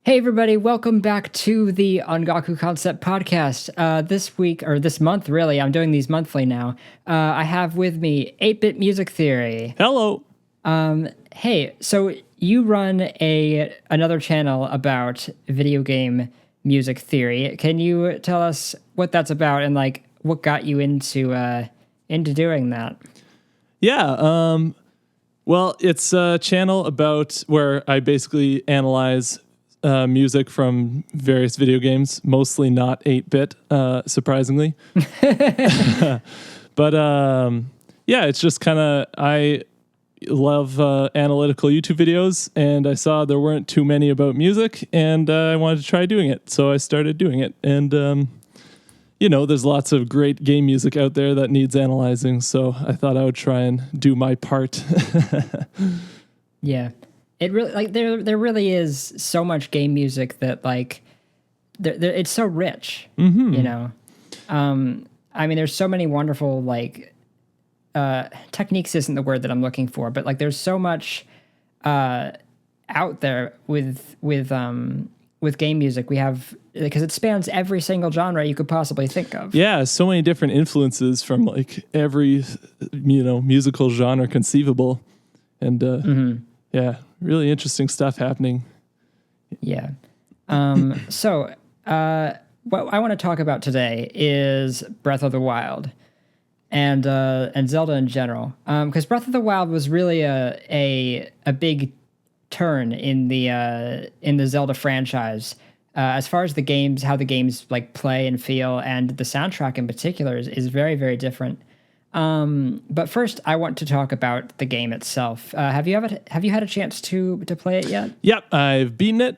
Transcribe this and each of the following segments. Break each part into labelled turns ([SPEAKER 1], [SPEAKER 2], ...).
[SPEAKER 1] Hey everybody, welcome back to the Ongaku Concept Podcast. This week, or this month really, I'm doing these monthly now. I have with me 8-bit Music Theory.
[SPEAKER 2] Hello.
[SPEAKER 1] Hey, so you run another channel about video game music theory. Can you tell us what that's about and like what got you into doing that?
[SPEAKER 2] Yeah. Well, it's a channel about where I basically analyze music from various video games, mostly not 8-bit, surprisingly. But yeah, it's just kind of, I love analytical YouTube videos, and I saw there weren't too many about music, and I wanted to try doing it. So I started doing it. And, there's lots of great game music out there that needs analyzing. So I thought I would try and do my part.
[SPEAKER 1] Yeah. It really there really is so much game music that like it's so rich, you know. I mean, there's so many wonderful like techniques isn't the word that I'm looking for, but like there's so much out there with game music. We have because it spans every single genre you could possibly think of.
[SPEAKER 2] Yeah, so many different influences from like every musical genre conceivable, and yeah. Really interesting stuff happening.
[SPEAKER 1] Yeah. So what I want to talk about today is Breath of the Wild and Zelda in general. Because Breath of the Wild was really a big turn in the Zelda franchise. As far as the games, how the games like play and feel, and the soundtrack in particular is very, very different. But first, I want to talk about the game itself. Have you had a chance to play it yet?
[SPEAKER 2] Yep, I've beaten it,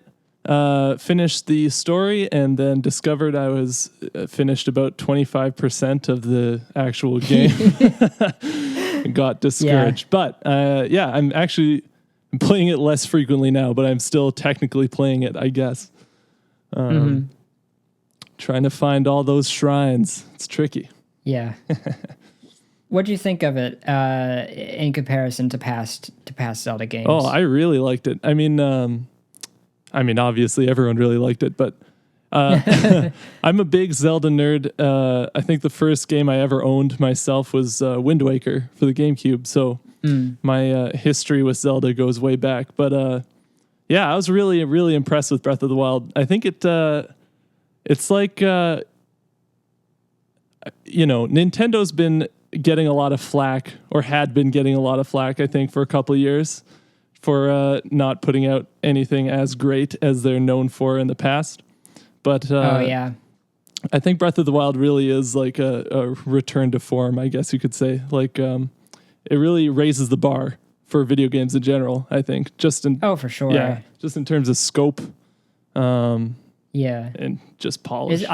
[SPEAKER 2] finished the story, and then discovered I was finished about 25% of the actual game. Got discouraged. Yeah. But yeah, I'm actually playing it less frequently now, but I'm still technically playing it, I guess. Trying to find all those shrines. It's tricky.
[SPEAKER 1] Yeah. What do you think of it in comparison to past Zelda games?
[SPEAKER 2] Oh, I really liked it. I mean, obviously everyone really liked it, but I'm a big Zelda nerd. I think the first game I ever owned myself was Wind Waker for the GameCube, so my history with Zelda goes way back. But yeah, I was really, really impressed with Breath of the Wild. I think it's like Nintendo's been getting a lot of flack, or had been getting a lot of flack, I think, for a couple of years for not putting out anything as great as they're known for in the past. But I think Breath of the Wild really is like a return to form, I guess you could say. Like it really raises the bar for video games in general, I think.
[SPEAKER 1] For sure.
[SPEAKER 2] Yeah, just in terms of scope.
[SPEAKER 1] And
[SPEAKER 2] just polish.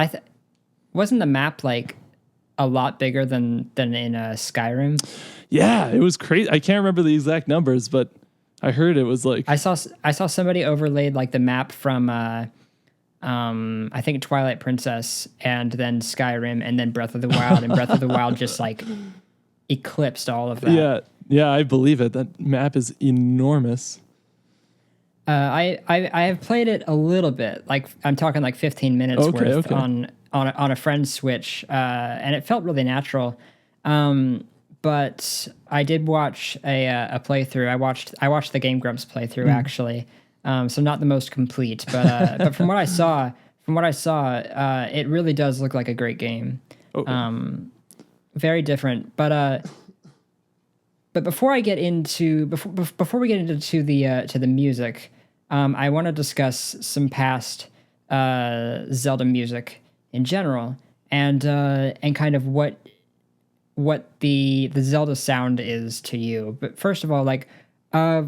[SPEAKER 1] Wasn't the map like a lot bigger than in Skyrim?
[SPEAKER 2] Yeah, it was crazy. I can't remember the exact numbers, but I heard it was like
[SPEAKER 1] I saw somebody overlaid like the map from I think Twilight Princess and then Skyrim and then Breath of the Wild, and Breath of the Wild just like eclipsed all of that.
[SPEAKER 2] Yeah, I believe it. That map is enormous.
[SPEAKER 1] I have played it a little bit. Like I'm talking like 15 minutes worth on a friend's Switch, and it felt really natural. But I did watch a playthrough. I watched the Game Grumps playthrough actually. So not the most complete, but from what I saw, it really does look like a great game. Very different, but before I get into before we get into the music, I want to discuss some past Zelda music in general, and kind of what the Zelda sound is to you. But first of all, like I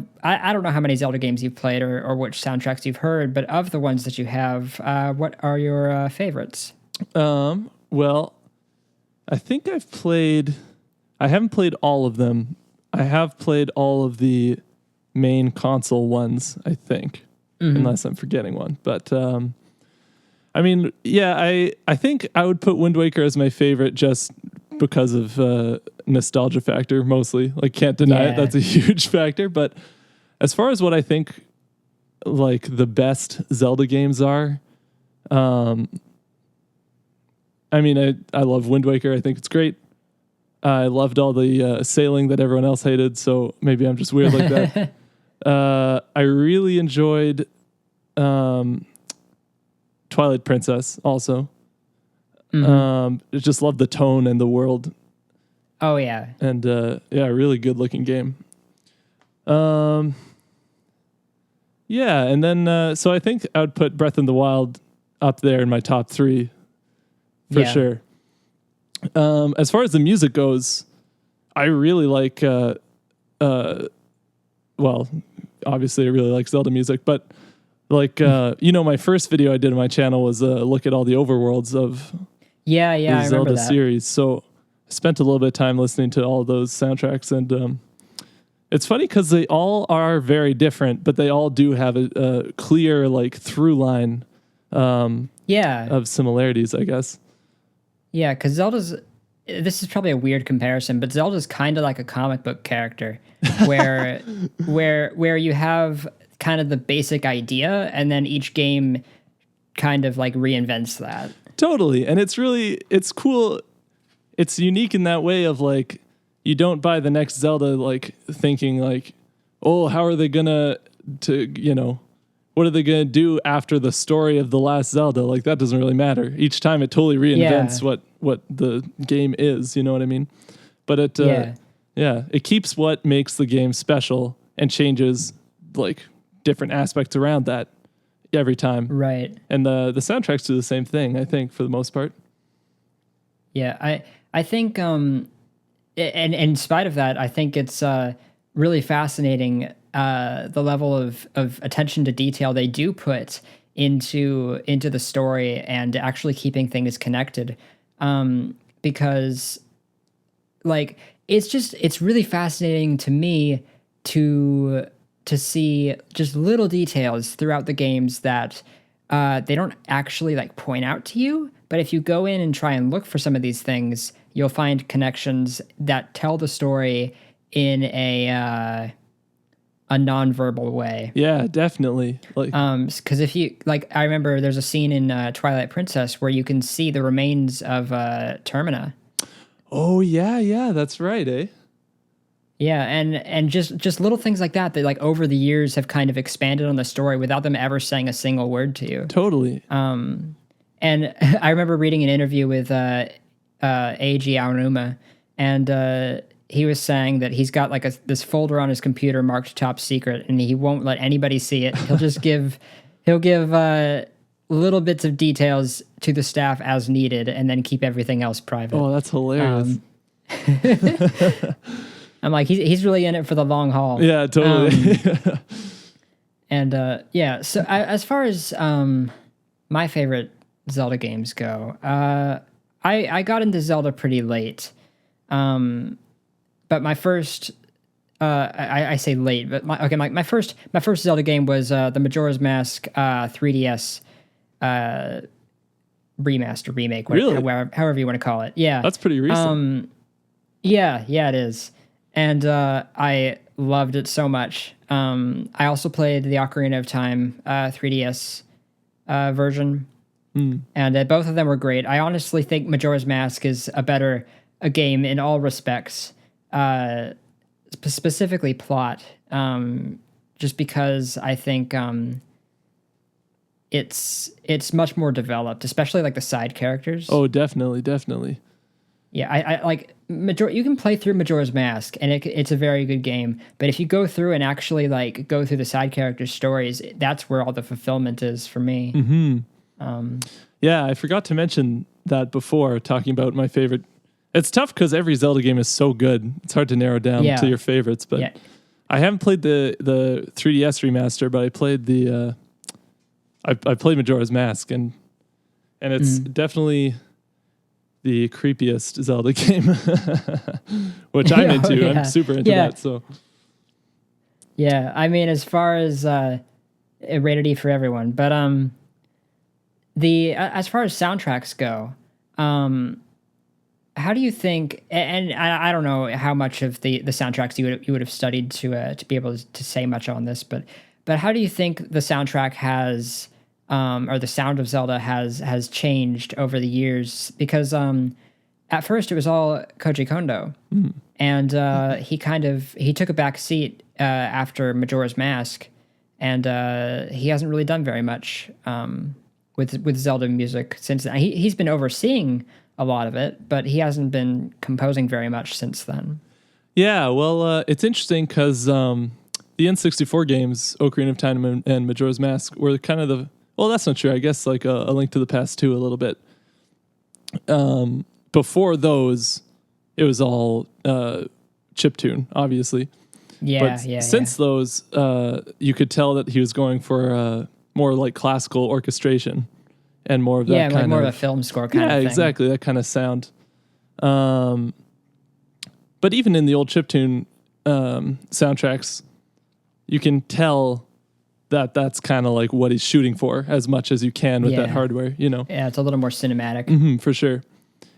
[SPEAKER 1] don't know how many Zelda games you've played or which soundtracks you've heard, but of the ones that you have, what are your favorites?
[SPEAKER 2] Well, I think I haven't played all of them. I have played all of the main console ones, I think, unless I'm forgetting one. But I mean, yeah, I think I would put Wind Waker as my favorite just because of nostalgia factor, mostly. Like, can't deny it. That's a huge factor. But as far as what I think like the best Zelda games are. I mean, I love Wind Waker. I think it's great. I loved all the sailing that everyone else hated, so maybe I'm just weird like that. I really enjoyed Twilight Princess also. I just love the tone and the world.
[SPEAKER 1] Oh yeah.
[SPEAKER 2] And really good looking game. Yeah, and then so I think I would put Breath in the Wild up there in my top 3 for sure. As far as the music goes, I really like well, obviously I really like Zelda music, but like my first video I did on my channel was a look at all the overworlds of
[SPEAKER 1] the
[SPEAKER 2] I Zelda
[SPEAKER 1] that.
[SPEAKER 2] series. So I spent a little bit of time listening to all those soundtracks, and it's funny because they all are very different, but they all do have a clear like through line of similarities, I guess.
[SPEAKER 1] Yeah, because this is probably a weird comparison, but Zelda's kind of like a comic book character where you have kind of the basic idea and then each game kind of like reinvents that.
[SPEAKER 2] Totally. And it's cool. It's unique in that way of like, you don't buy the next Zelda like thinking like, oh, how are they what are they going to do after the story of the last Zelda? Like that doesn't really matter. Each time it totally reinvents what the game is, you know what I mean? But it keeps what makes the game special and changes like different aspects around that every time.
[SPEAKER 1] Right.
[SPEAKER 2] And the soundtracks do the same thing, I think, for the most part.
[SPEAKER 1] Yeah, I think and in spite of that, I think it's really fascinating the level of attention to detail they do put into the story and actually keeping things connected. Because like it's really fascinating to me to see just little details throughout the games that they don't actually like point out to you. But if you go in and try and look for some of these things, you'll find connections that tell the story in a nonverbal way.
[SPEAKER 2] Yeah, definitely. Like,
[SPEAKER 1] because if you like, I remember there's a scene in Twilight Princess where you can see the remains of Termina.
[SPEAKER 2] Oh yeah, that's right, eh?
[SPEAKER 1] Yeah, and just little things like that like over the years have kind of expanded on the story without them ever saying a single word to you.
[SPEAKER 2] Totally.
[SPEAKER 1] And I remember reading an interview with Eiji Aonuma, and he was saying that he's got like this folder on his computer marked top secret, and he won't let anybody see it. He'll just give little bits of details to the staff as needed, and then keep everything else private.
[SPEAKER 2] Oh, that's hilarious.
[SPEAKER 1] I'm like, he's really in it for the long haul.
[SPEAKER 2] Yeah, totally.
[SPEAKER 1] So as far as my favorite Zelda games go, I got into Zelda pretty late. But my first, I say late, but my first Zelda game was the Majora's Mask 3DS remaster, remake, however you want to call it. Yeah,
[SPEAKER 2] that's pretty recent.
[SPEAKER 1] Yeah, it is, and I loved it so much. I also played the Ocarina of Time 3DS version, and both of them were great. I honestly think Majora's Mask is a game in all respects. Specifically plot, just because I think it's much more developed, especially like the side characters.
[SPEAKER 2] Oh, definitely.
[SPEAKER 1] Yeah, I like you can play through Majora's Mask, and it's a very good game. But if you go through and actually like go through the side characters' stories, that's where all the fulfillment is for me.
[SPEAKER 2] Mm-hmm. Yeah, I forgot to mention that before talking about my favorite. It's tough because every Zelda game is so good. It's hard to narrow down to your favorites. But I haven't played the 3DS remaster, but I played I played Majora's Mask, and it's definitely the creepiest Zelda game, which I'm into. I'm super into that. So
[SPEAKER 1] yeah, I mean, as far as rated E for everyone, but as far as soundtracks go, how do you think? And I don't know how much of the soundtracks you would have studied to be able to say much on this, but but how do you think the soundtrack has, or the sound of Zelda has changed over the years? Because at first it was all Koji Kondo, and he took a back seat after Majora's Mask, and he hasn't really done very much with Zelda music since then. He's been overseeing a lot of it, but he hasn't been composing very much since then.
[SPEAKER 2] Yeah, well, it's interesting because the N64 games, Ocarina of Time and Majora's Mask, were kind of well, that's not true. I guess like a Link to the Past 2 a little bit. Before those, it was all chiptune, obviously.
[SPEAKER 1] Yeah,
[SPEAKER 2] but since those, you could tell that he was going for more like classical orchestration and more of that kind
[SPEAKER 1] like more
[SPEAKER 2] of
[SPEAKER 1] a film score kind of thing.
[SPEAKER 2] Yeah, exactly, that kind of sound. But even in the old chiptune soundtracks, you can tell that that's kind of like what he's shooting for as much as you can with that hardware, you know?
[SPEAKER 1] Yeah, it's a little more cinematic.
[SPEAKER 2] For sure.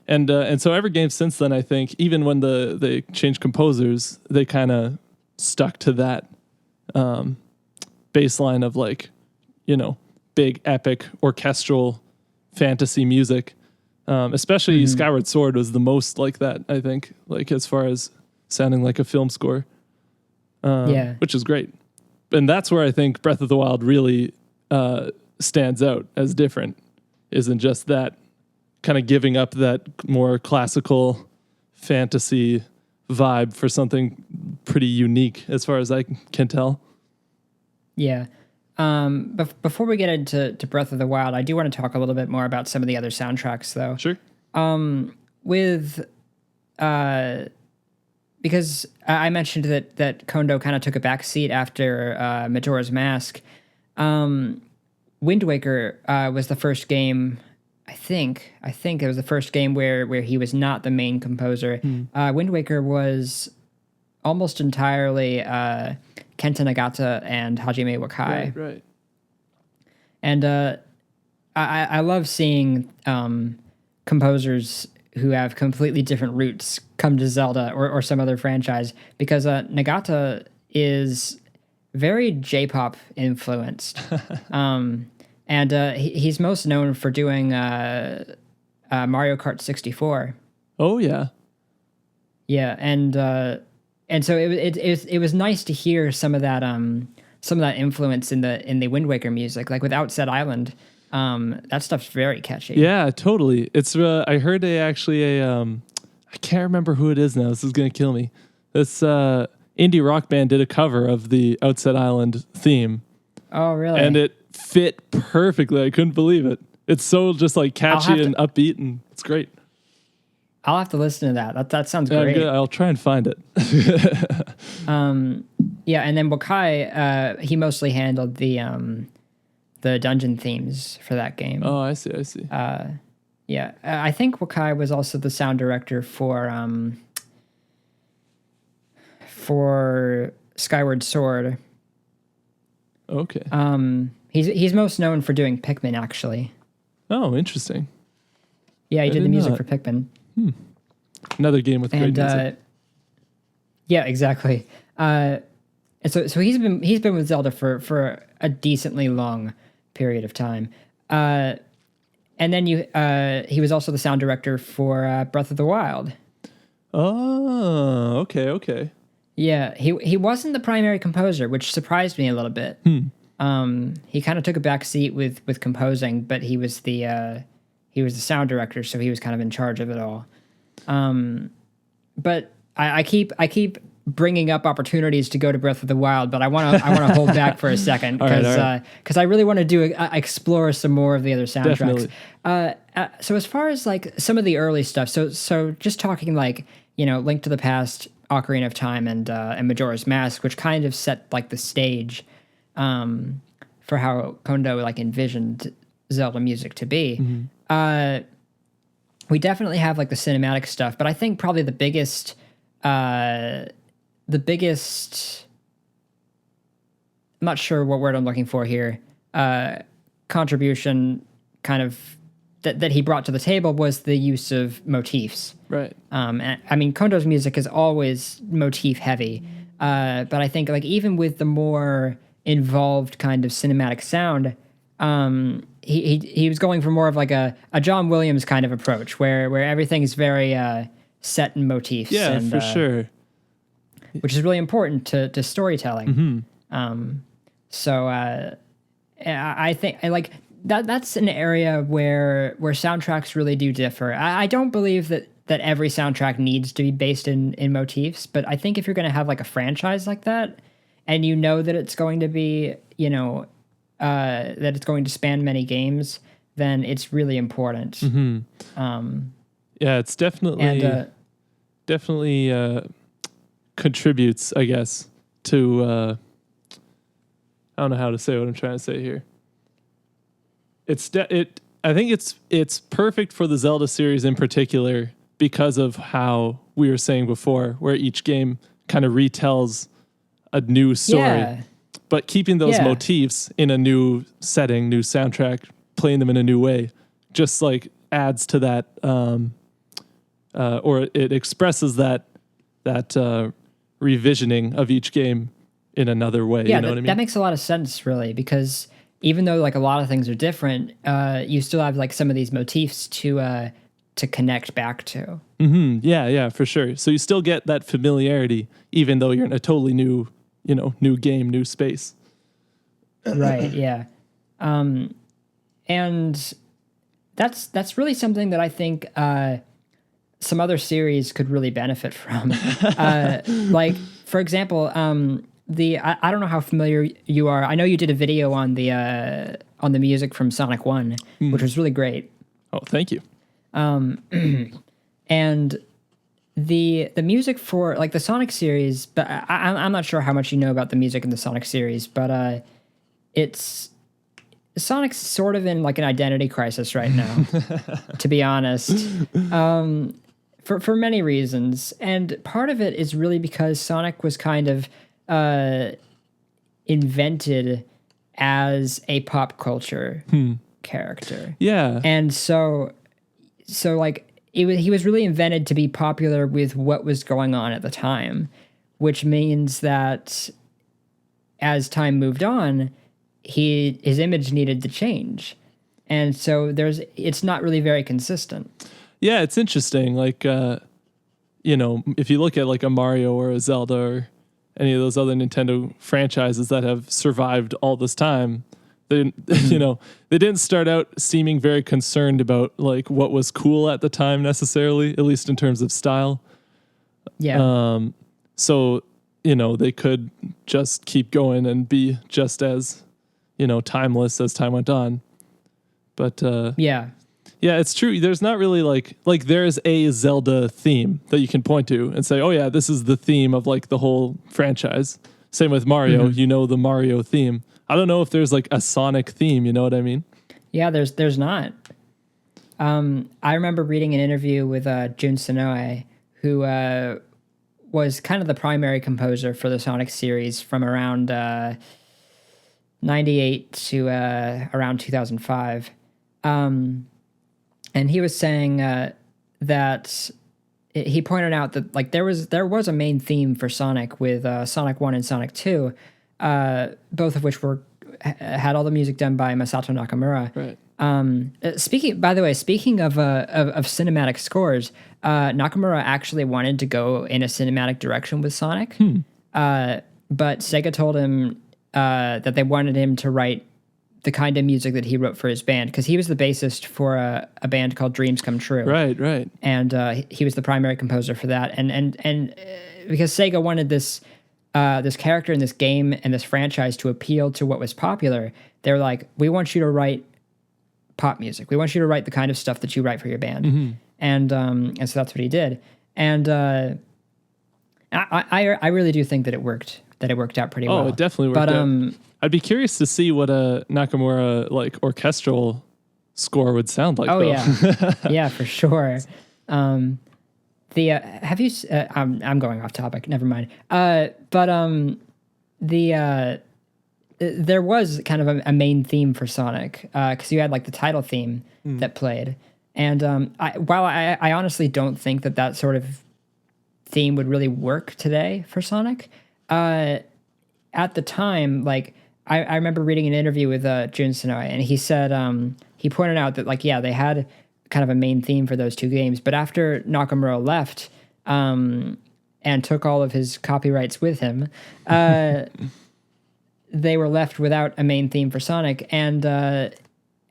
[SPEAKER 2] And so every game since then, I think, even when they changed composers, they kind of stuck to that baseline of like, you know, big epic orchestral fantasy music. Especially Skyward Sword was the most like that, I think, like as far as sounding like a film score. Which is great. And that's where I think Breath of the Wild really stands out as different, isn't just that kind of giving up that more classical fantasy vibe for something pretty unique as far as I can tell.
[SPEAKER 1] Yeah. But before we get into Breath of the Wild, I do want to talk a little bit more about some of the other soundtracks, though.
[SPEAKER 2] Sure.
[SPEAKER 1] Because I mentioned that Kondo kind of took a back seat after Majora's Mask. Wind Waker was the first game. I think it was the first game where he was not the main composer. Wind Waker was almost entirely Kenta Nagata and Hajime Wakai.
[SPEAKER 2] Right.
[SPEAKER 1] And I love seeing composers who have completely different roots come to Zelda or some other franchise, because Nagata is very J-pop influenced. And he's most known for doing Mario Kart 64.
[SPEAKER 2] Oh yeah.
[SPEAKER 1] Yeah, and so it was nice to hear some of that influence in the Wind Waker music, like with Outset Island. That stuff's very catchy.
[SPEAKER 2] Yeah, totally. It's I heard I can't remember who it is now. This is gonna kill me. This indie rock band did a cover of the Outset Island theme.
[SPEAKER 1] Oh, really?
[SPEAKER 2] And it fit perfectly. I couldn't believe it. It's so just like catchy and upbeat, and it's great.
[SPEAKER 1] I'll have to listen to that. That sounds great.
[SPEAKER 2] Good. I'll try and find it.
[SPEAKER 1] Yeah, and then Wakai, he mostly handled the dungeon themes for that game.
[SPEAKER 2] Oh, I see.
[SPEAKER 1] Yeah, I think Wakai was also the sound director for Skyward Sword.
[SPEAKER 2] Okay.
[SPEAKER 1] He's most known for doing Pikmin, actually.
[SPEAKER 2] Oh, interesting.
[SPEAKER 1] Yeah, he did the music for Pikmin.
[SPEAKER 2] Another game with great music.
[SPEAKER 1] Yeah, exactly. And so he's been with Zelda for a decently long period of time. And then he was also the sound director for Breath of the Wild.
[SPEAKER 2] Oh, okay.
[SPEAKER 1] Yeah, he wasn't the primary composer, which surprised me a little bit. He kind of took a back seat with composing, but he was the sound director, so he was kind of in charge of it all. But I keep bringing up opportunities to go to Breath of the Wild, but I want to hold back for a second because I really want to explore some more of the other soundtracks. So as far as like some of the early stuff, so just talking like, you know, Link to the Past, Ocarina of Time, and Majora's Mask, which kind of set like the stage for how Kondo like envisioned Zelda music to be. We definitely have like the cinematic stuff, but I think probably the biggest I'm not sure what word I'm looking for here, contribution kind of that he brought to the table was the use of motifs.
[SPEAKER 2] Right.
[SPEAKER 1] And, I mean, Kondo's music is always motif heavy, but I think like even with the more involved kind of cinematic sound. He was going for more of like a John Williams kind of approach, where everything is very set in motifs.
[SPEAKER 2] Yeah,
[SPEAKER 1] and,
[SPEAKER 2] for sure.
[SPEAKER 1] Which is really important to storytelling. So I think I like that. That's an area where soundtracks really do differ. I don't believe that every soundtrack needs to be based in motifs, but I think if you're going to have like a franchise like that, and you know that it's going to be, that it's going to span many games, then it's really important.
[SPEAKER 2] Yeah, it's definitely contributes, I guess, to I don't know how to say what I'm trying to say here. I think it's perfect for the Zelda series in particular because of how we were saying before, where each game kind of retells a new story, but keeping those motifs in a new setting, new soundtrack, playing them in a new way, just like adds to that, or it expresses that revisioning of each game in another way.
[SPEAKER 1] Yeah,
[SPEAKER 2] you know what I mean?
[SPEAKER 1] That makes a lot of sense, really, because even though like a lot of things are different, you still have like some of these motifs to connect back to.
[SPEAKER 2] Yeah, for sure. So you still get that familiarity, even though you're in a totally new game, new space.
[SPEAKER 1] Right. Yeah. And that's really something that I think some other series could really benefit from. Like, for example, I don't know how familiar you are. I know you did a video on the music from Sonic 1, which was really great.
[SPEAKER 2] Oh, thank you.
[SPEAKER 1] And the music for like the Sonic series, but I'm not sure how much you know about the music in the Sonic series, but Sonic's sort of in like an identity crisis right now, to be honest, for many reasons. And part of it is really because Sonic was kind of invented as a pop culture character.
[SPEAKER 2] Yeah.
[SPEAKER 1] And so like he was really invented to be popular with what was going on at the time, which means that as time moved on, his image needed to change. And so it's not really very consistent.
[SPEAKER 2] Yeah, it's interesting. Like, if you look at like a Mario or a Zelda or any of those other Nintendo franchises that have survived all this time, they didn't start out seeming very concerned about like what was cool at the time necessarily, at least in terms of style.
[SPEAKER 1] Yeah.
[SPEAKER 2] So, they could just keep going and be just as, timeless as time went on. But yeah, it's true. There's not really like there's a Zelda theme that you can point to and say, oh yeah, this is the theme of like the whole franchise. Same with Mario, the Mario theme. I don't know if there's like a Sonic theme, you know what I mean?
[SPEAKER 1] Yeah, there's not. I remember reading an interview with Jun Sonoe, who was kind of the primary composer for the Sonic series from around 98 to around 2005. And he was saying that he pointed out that like there was a main theme for Sonic with Sonic 1 and Sonic 2, both of which had all the music done by Masato Nakamura.
[SPEAKER 2] Right.
[SPEAKER 1] Speaking of cinematic scores, Nakamura actually wanted to go in a cinematic direction with Sonic, but Sega told him that they wanted him to write the kind of music that he wrote for his band, because he was the bassist for a band called Dreams Come True.
[SPEAKER 2] Right.
[SPEAKER 1] And he was the primary composer for that. And because Sega wanted this character in this game and this franchise to appeal to what was popular, they were like, we want you to write pop music. We want you to write the kind of stuff that you write for your band. And so that's what he did. And I really do think that it worked out pretty well.
[SPEAKER 2] Oh, it definitely worked out. I'd be curious to see what a Nakamura like orchestral score would sound like.
[SPEAKER 1] Oh,
[SPEAKER 2] though.
[SPEAKER 1] yeah. Yeah, for sure. Have you, I'm going off topic, never mind. There was kind of a main theme for Sonic, because you had like the title theme that played. And while I honestly don't think that sort of theme would really work today for Sonic, at the time, like, I remember reading an interview with Jun Sonoe, and he said he pointed out that like they had kind of a main theme for those two games, but after Nakamura left and took all of his copyrights with him, they were left without a main theme for Sonic, and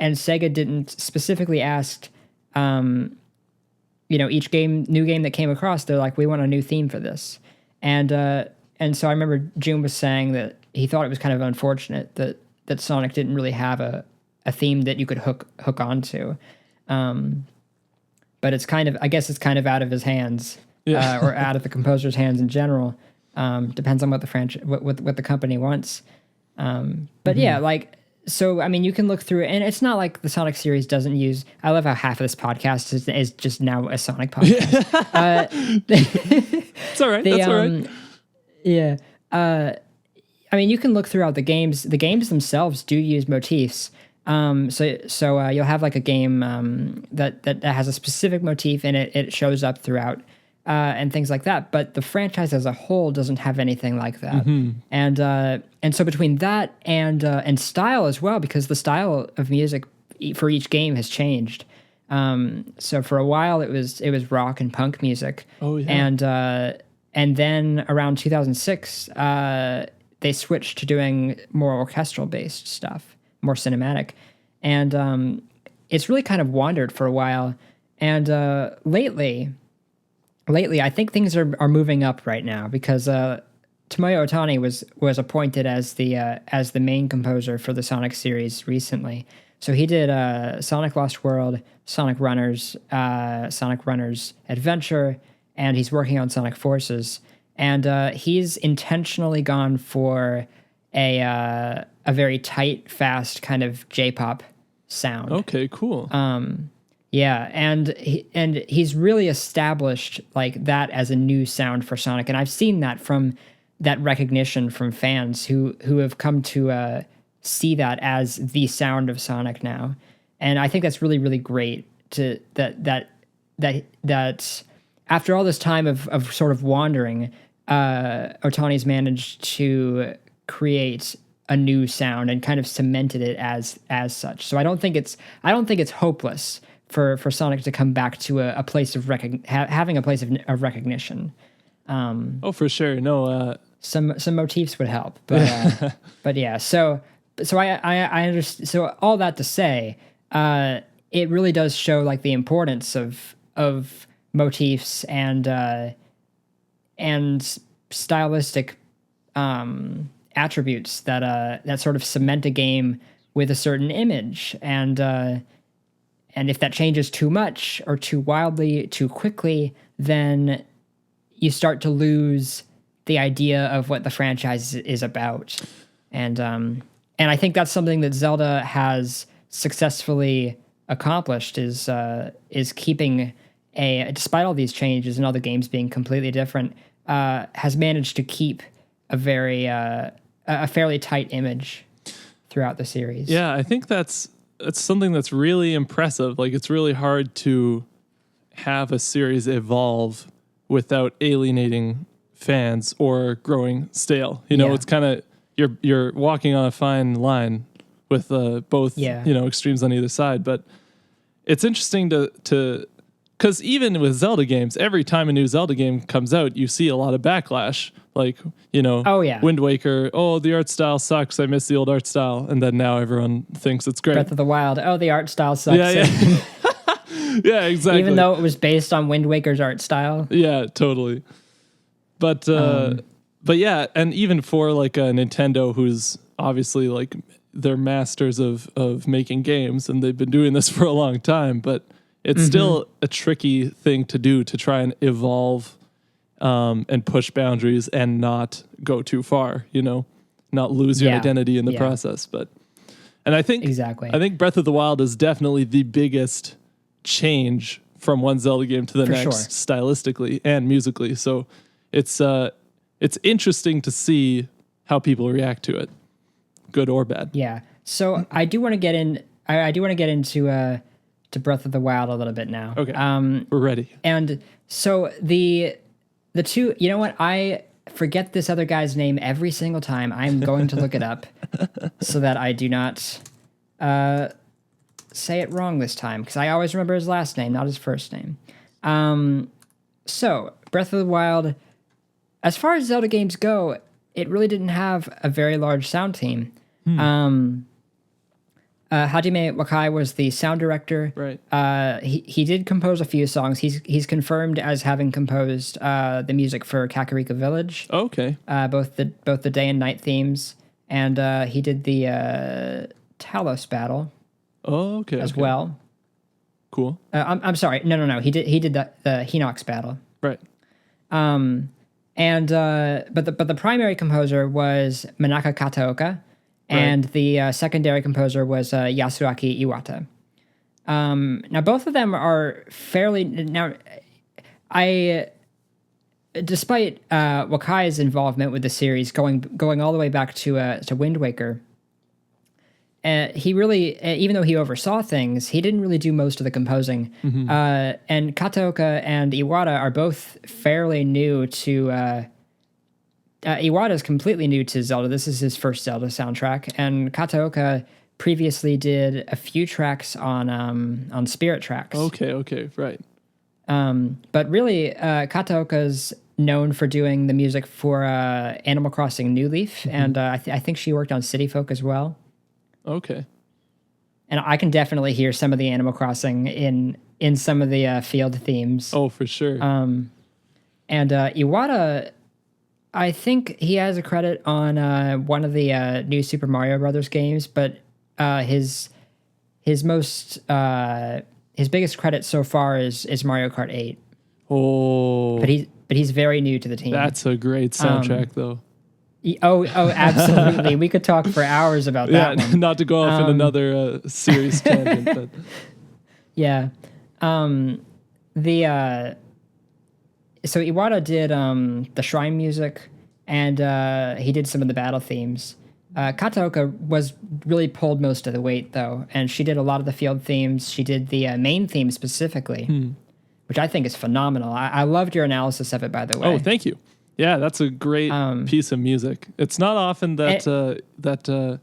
[SPEAKER 1] Sega didn't specifically ask, each new game that came across, they're like, we want a new theme for this, and so I remember June was saying that he thought it was kind of unfortunate that Sonic didn't really have a theme that you could hook onto, but I guess it's kind of out of his hands, or out of the composer's hands in general. Depends on what the what the company wants. But yeah, like, so, I mean, you can look through it, and it's not like the Sonic series doesn't use, I love how half of this podcast is just now a Sonic podcast.
[SPEAKER 2] It's all right. That's all right.
[SPEAKER 1] Yeah. I mean, you can look throughout the games. The games themselves do use motifs. So you'll have like a game that has a specific motif, and it shows up throughout, and things like that. But the franchise as a whole doesn't have anything like that. And so between that and style as well, because the style of music for each game has changed. So for a while it was rock and punk music.
[SPEAKER 2] Oh yeah.
[SPEAKER 1] And then around 2006, they switched to doing more orchestral based stuff, more cinematic, and it's really kind of wandered for a while. And lately, I think things are moving up right now, because Tomoyo Otani was appointed as the main composer for the Sonic series recently. So he did Sonic Lost World, Sonic Runners Adventure, and he's working on Sonic Forces. And he's intentionally gone for a very tight, fast kind of J-pop sound.
[SPEAKER 2] Okay, cool.
[SPEAKER 1] Yeah, and he's really established like that as a new sound for Sonic, and I've seen that from that recognition from fans who have come to see that as the sound of Sonic now, and I think that's really, really great to that after all this time of sort of wandering, Otani's managed to create a new sound and kind of cemented it as such. So I don't think it's hopeless for Sonic to come back to a place of having a place of recognition.
[SPEAKER 2] Oh, for sure. No,
[SPEAKER 1] some motifs would help, but but yeah. So I understand. So all that to say, it really does show like the importance of motifs and stylistic attributes that sort of cement a game with a certain image, and if that changes too much or too wildly, too quickly, then you start to lose the idea of what the franchise is about. And I think that's something that Zelda has successfully accomplished is keeping despite all these changes and all the games being completely different, has managed to keep a fairly tight image throughout the series.
[SPEAKER 2] Yeah, I think that's something that's really impressive. Like, it's really hard to have a series evolve without alienating fans or growing stale. It's kind of you're walking on a fine line with both extremes on either side. But it's interesting to because even with Zelda games, every time a new Zelda game comes out, you see a lot of backlash. Like, Wind Waker, the art style sucks, I miss the old art style. And then now everyone thinks it's great.
[SPEAKER 1] Breath of the Wild, the art style sucks.
[SPEAKER 2] Yeah. Yeah, exactly.
[SPEAKER 1] Even though it was based on Wind Waker's art style.
[SPEAKER 2] Yeah, totally. But yeah, and even for like a Nintendo, who's obviously like they're masters of making games, and they've been doing this for a long time, but it's still a tricky thing to do, to try and evolve and push boundaries and not go too far, not lose your identity in the process. And I think Breath of the Wild is definitely the biggest change from one Zelda game to the next, stylistically and musically. So it's interesting to see how people react to it, good or bad.
[SPEAKER 1] Yeah. So I do want to get in. I do want to get into to Breath of the Wild a little bit now.
[SPEAKER 2] Okay. We're ready.
[SPEAKER 1] And so the two, you know what, forget this other guy's name every single time. I'm going to look it up so that I do not say it wrong this time, because I always remember his last name, not his first name. So, Breath of the Wild, as far as Zelda games go, it really didn't have a very large sound team. Hajime Wakai was the sound director.
[SPEAKER 2] Right.
[SPEAKER 1] He did compose a few songs. He's confirmed as having composed the music for Kakariko Village.
[SPEAKER 2] Okay.
[SPEAKER 1] Both the day and night themes, and he did the Talos battle.
[SPEAKER 2] Oh, okay.
[SPEAKER 1] As well.
[SPEAKER 2] Cool.
[SPEAKER 1] I'm sorry. No. He did the Hinox battle.
[SPEAKER 2] Right.
[SPEAKER 1] But the primary composer was Manaka Kataoka. And the secondary composer was Yasuaki Iwata. Now, both of them are fairly... Now, despite Wakai's involvement with the series going all the way back to Wind Waker, he really, even though he oversaw things, he didn't really do most of the composing. And Kataoka and Iwata are both fairly new to... Iwata is completely new to Zelda. This is his first Zelda soundtrack, and Kataoka previously did a few tracks on Spirit Tracks. Okay,
[SPEAKER 2] right.
[SPEAKER 1] But really, Kataoka's known for doing the music for Animal Crossing New Leaf, and I think she worked on City Folk as well.
[SPEAKER 2] Okay.
[SPEAKER 1] And I can definitely hear some of the Animal Crossing in some of the field themes.
[SPEAKER 2] Oh, for sure.
[SPEAKER 1] And Iwata, I think he has a credit on one of the new Super Mario Brothers games, but his biggest credit so far is Mario Kart 8.
[SPEAKER 2] Oh,
[SPEAKER 1] but he's very new to the team.
[SPEAKER 2] That's a great soundtrack, though.
[SPEAKER 1] Oh, absolutely. We could talk for hours about that.
[SPEAKER 2] Yeah, not to go off in another serious tangent, but
[SPEAKER 1] yeah. So Iwata did the shrine music, and he did some of the battle themes. Kataoka was really pulled most of the weight, though, and she did a lot of the field themes. She did the main theme specifically, which I think is phenomenal. I loved your analysis of it, by the way.
[SPEAKER 2] Oh, thank you. Yeah, that's a great piece of music. It's not often that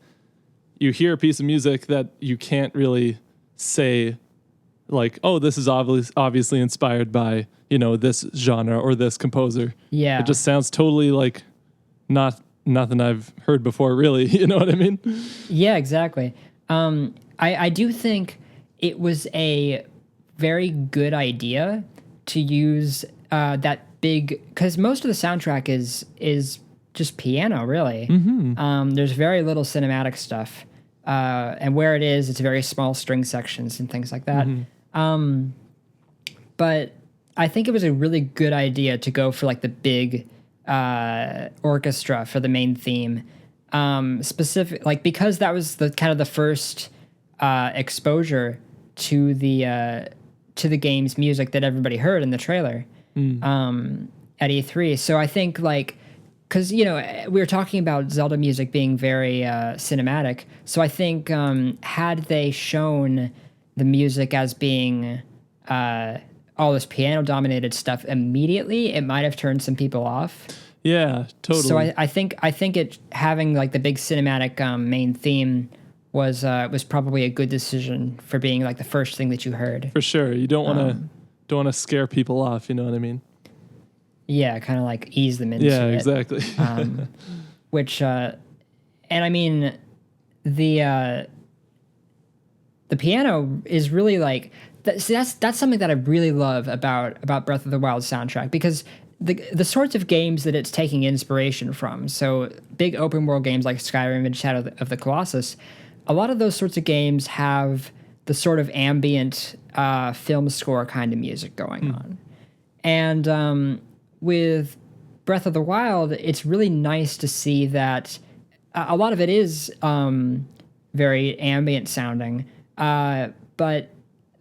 [SPEAKER 2] you hear a piece of music that you can't really say, like, oh, this is obviously inspired by, this genre or this composer.
[SPEAKER 1] Yeah.
[SPEAKER 2] It just sounds totally like nothing I've heard before, really. You know what I mean?
[SPEAKER 1] Yeah, exactly. I do think it was a very good idea to use that big, because most of the soundtrack is just piano, really. There's very little cinematic stuff. And where it is, it's very small string sections and things like that. But I think it was a really good idea to go for like the big orchestra for the main theme. Because that was the kind of the first exposure to the game's music that everybody heard in the trailer at E3. So I think because we were talking about Zelda music being very cinematic. So I think had they shown the music as being all this piano-dominated stuff immediately, it might have turned some people off.
[SPEAKER 2] Yeah, totally.
[SPEAKER 1] So I think it having like the big cinematic main theme was probably a good decision for being like the first thing that you heard.
[SPEAKER 2] For sure, you don't want to scare people off. You know what I mean?
[SPEAKER 1] Yeah, kind of like ease them into it.
[SPEAKER 2] Yeah, exactly.
[SPEAKER 1] And I mean the piano is really like that's something that I really love about Breath of the Wild soundtrack, because the sorts of games that it's taking inspiration from, so big open world games like Skyrim and Shadow of the Colossus, a lot of those sorts of games have the sort of ambient film score kind of music going on. And with Breath of the Wild, it's really nice to see that a lot of it is very ambient sounding, but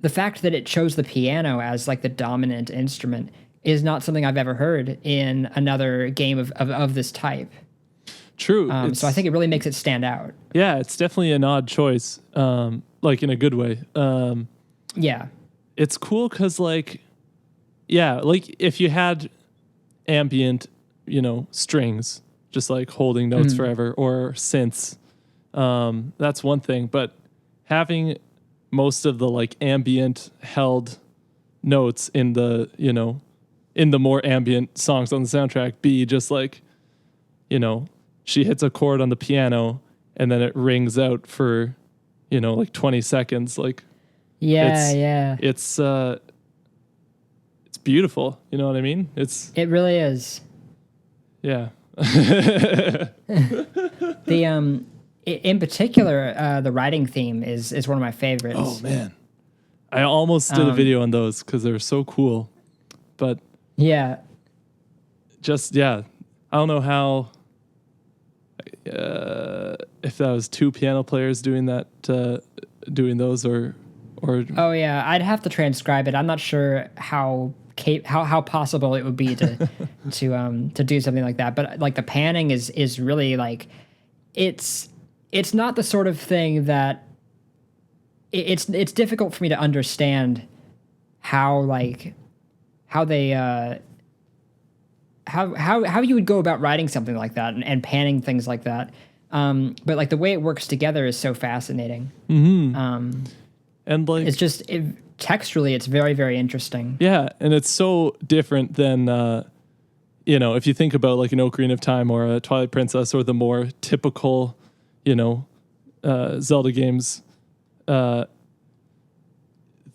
[SPEAKER 1] the fact that it chose the piano as like the dominant instrument is not something I've ever heard in another game of this type.
[SPEAKER 2] True.
[SPEAKER 1] So I think it really makes it stand out.
[SPEAKER 2] Yeah, it's definitely an odd choice, like in a good way.
[SPEAKER 1] Yeah.
[SPEAKER 2] It's cool because, like if you had ambient strings, just like holding notes forever, or synths. That's one thing, but having most of the like ambient held notes in the more ambient songs on the soundtrack be just like, she hits a chord on the piano and then it rings out for, like 20 seconds. Like, it's beautiful. You know what I mean?
[SPEAKER 1] It really is.
[SPEAKER 2] Yeah.
[SPEAKER 1] In particular, the writing theme is one of my favorites.
[SPEAKER 2] Oh man, I almost did a video on those because they're so cool, but I don't know how. If that was two piano players doing that, doing those, or
[SPEAKER 1] oh yeah, I'd have to transcribe it. I'm not sure how possible it would be to to do something like that. But like the panning is really like it's not the sort of thing that it's difficult for me to understand how they how you would go about writing something like that and panning things like that. But like the way it works together is so fascinating.
[SPEAKER 2] And like
[SPEAKER 1] it's just texturally, it's very, very interesting.
[SPEAKER 2] Yeah, and it's so different than if you think about like an Ocarina of Time or a Twilight Princess or the more typical, Zelda games.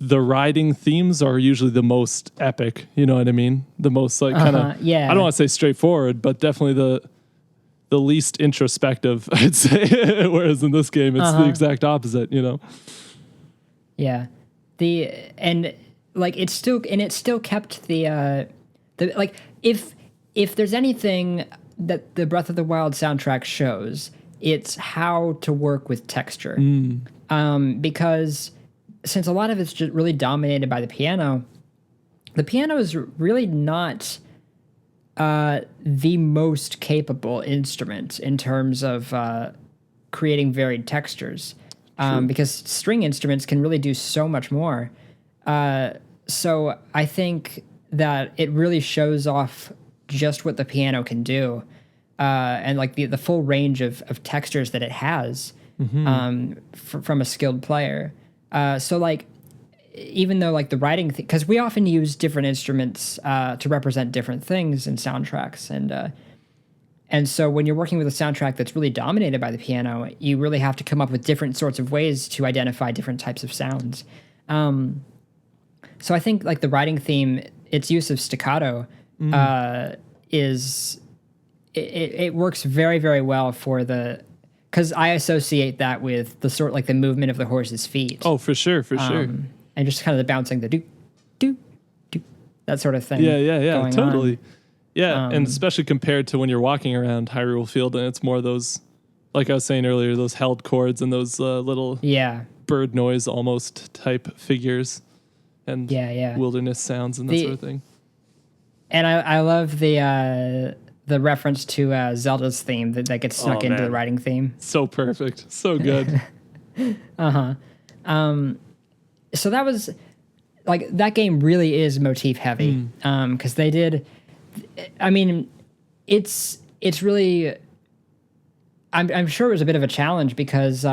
[SPEAKER 2] The riding themes are usually the most epic. You know what I mean? The most like kind of I don't want to say straightforward, but definitely the least introspective, I'd say. Whereas in this game, it's the exact opposite.
[SPEAKER 1] Yeah, it still kept the like if there's anything that the Breath of the Wild soundtrack shows, it's how to work with texture. Because since a lot of it's just really dominated by the piano is really not the most capable instrument in terms of creating varied textures. Because string instruments can really do so much more. So I think that it really shows off just what the piano can do, and like the full range of textures that it has from a skilled player. So like, even though like the writing, because we often use different instruments to represent different things in soundtracks, and so when you're working with a soundtrack that's really dominated by the piano, you really have to come up with different sorts of ways to identify different types of sounds. So I think like the writing theme, its use of staccato it works very, very well for because I associate that with the sort like the movement of the horse's feet.
[SPEAKER 2] Oh, for sure.
[SPEAKER 1] And just kind of the bouncing, the do, do, do, that sort of thing.
[SPEAKER 2] Yeah, totally. Yeah, and especially compared to when you're walking around Hyrule Field and it's more those, like I was saying earlier, those held chords and those little bird noise almost type figures and wilderness sounds and that sort of thing. And
[SPEAKER 1] I love the reference to Zelda's theme that gets snuck into the writing theme.
[SPEAKER 2] So perfect. So good.
[SPEAKER 1] So that was like, that game really is motif heavy. Because they did, I mean, it's really, I'm sure it was a bit of a challenge because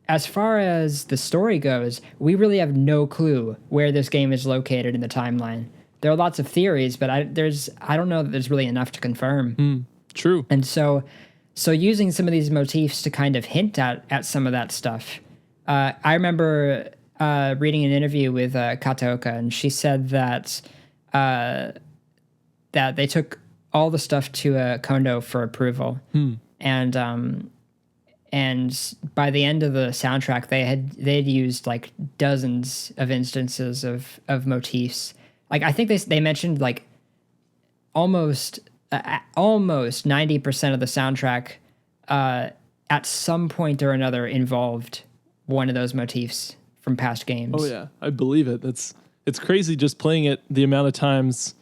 [SPEAKER 1] as far as the story goes, we really have no clue where this game is located in the timeline. There are lots of theories, but I don't know that there's really enough to confirm.
[SPEAKER 2] True.
[SPEAKER 1] And so using some of these motifs to kind of hint at some of that stuff. I remember reading an interview with Kataoka, and she said that that they took all the stuff to Kondo for approval, and by the end of the soundtrack, they'd used like dozens of instances of motifs. Like I think they mentioned like almost 90% of the soundtrack at some point or another involved one of those motifs from past games.
[SPEAKER 2] Oh yeah, I believe it. It's crazy just playing it the amount of times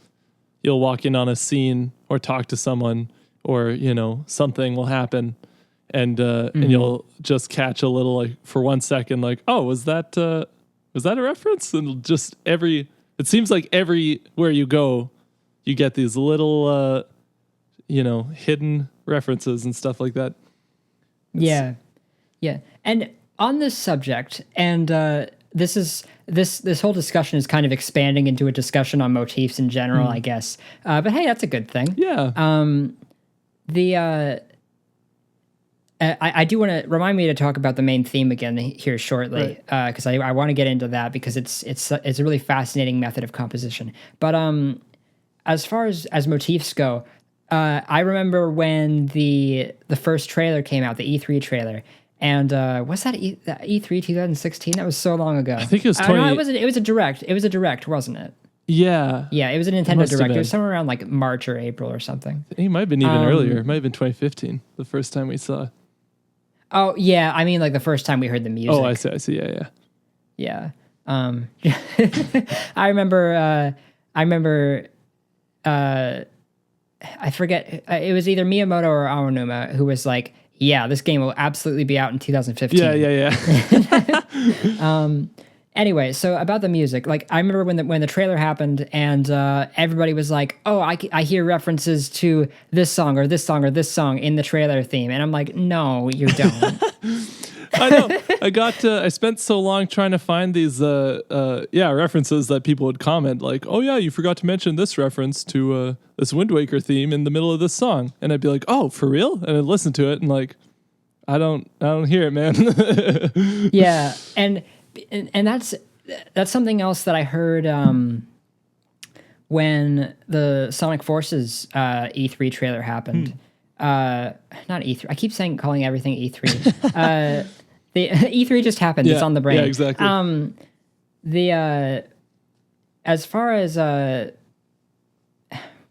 [SPEAKER 2] you'll walk in on a scene or talk to someone or, something will happen and you'll just catch a little, like for 1 second, like, oh, was that a reference? And just it seems like everywhere you go, you get these little, hidden references and stuff like that.
[SPEAKER 1] Yeah. And on this subject, and this whole discussion is kind of expanding into a discussion on motifs in general, I guess. But hey, that's a good thing.
[SPEAKER 2] Yeah.
[SPEAKER 1] I do want to remind me to talk about the main theme again here shortly, because I want to get into that because it's a really fascinating method of composition. But as far as motifs go, I remember when the first trailer came out, the E3 trailer, and was that E3 2016? That was so long ago.
[SPEAKER 2] I think it was 20...
[SPEAKER 1] No, it wasn't. It was a direct. It was a direct, wasn't it?
[SPEAKER 2] Yeah.
[SPEAKER 1] Yeah, it was a Nintendo Direct. It was somewhere around like March or April or something.
[SPEAKER 2] It might have been even earlier. It might have been 2015, the first time we saw.
[SPEAKER 1] Oh, yeah. I mean, like the first time we heard the music.
[SPEAKER 2] Oh, I see. Yeah.
[SPEAKER 1] Yeah. I remember, I forget, it was either Miyamoto or Aonuma who was like, yeah, this game will absolutely be out in 2015.
[SPEAKER 2] Yeah.
[SPEAKER 1] Anyway, so about the music, like I remember when the trailer happened and everybody was like, "Oh, I hear references to this song or this song or this song in the trailer theme," and I'm like, "No, you don't."
[SPEAKER 2] I know. I spent so long trying to find these references that people would comment like, "Oh yeah, you forgot to mention this reference to this Wind Waker theme in the middle of this song," and I'd be like, "Oh, for real?" And I'd listen to it and like, I don't hear it, man.
[SPEAKER 1] Yeah, and that's something else that I heard when the Sonic Forces E3 trailer happened. Not E3. I keep calling everything E3. The E3 just happened.
[SPEAKER 2] Yeah,
[SPEAKER 1] it's on the brain.
[SPEAKER 2] Yeah, exactly.
[SPEAKER 1] As far as